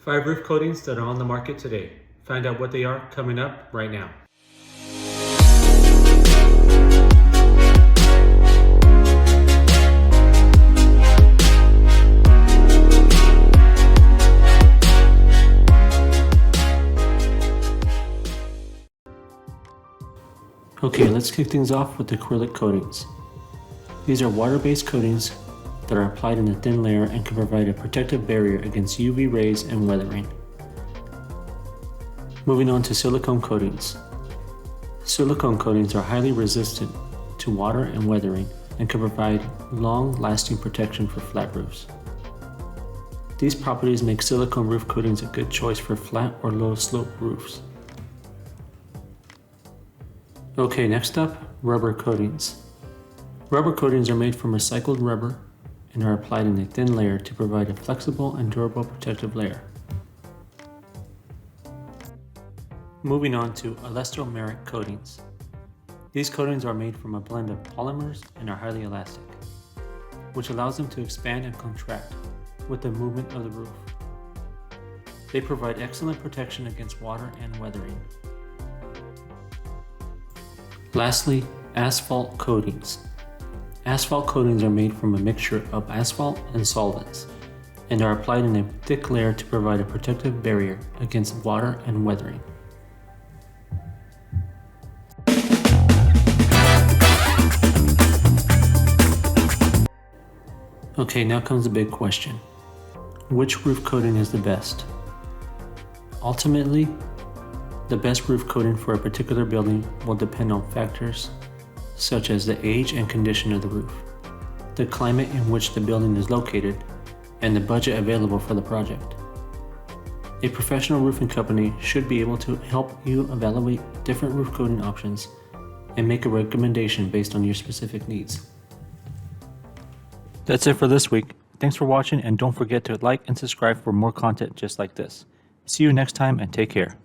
5 roof coatings that are on the market today. Find out what they are coming up right now. Okay, let's kick things off with acrylic coatings. These are water-based coatings that are applied in a thin layer and can provide a protective barrier against UV rays and weathering. Moving on to silicone coatings. Silicone coatings are highly resistant to water and weathering and can provide long-lasting protection for flat roofs. These properties make silicone roof coatings a good choice for flat or low-slope roofs. Okay, next up, rubber coatings. Rubber coatings are made from recycled rubber and are applied in a thin layer to provide a flexible and durable protective layer. Moving on to elastomeric coatings. These coatings are made from a blend of polymers and are highly elastic, which allows them to expand and contract with the movement of the roof. They provide excellent protection against water and weathering. Lastly, asphalt coatings. Asphalt coatings are made from a mixture of asphalt and solvents and are applied in a thick layer to provide a protective barrier against water and weathering. Okay, now comes the big question. Which roof coating is the best? Ultimately, the best roof coating for a particular building will depend on factors such as the age and condition of the roof, the climate in which the building is located, and the budget available for the project. A professional roofing company should be able to help you evaluate different roof coating options and make a recommendation based on your specific needs. That's it for this week. Thanks for watching, and don't forget to like and subscribe for more content just like this. See you next time and take care.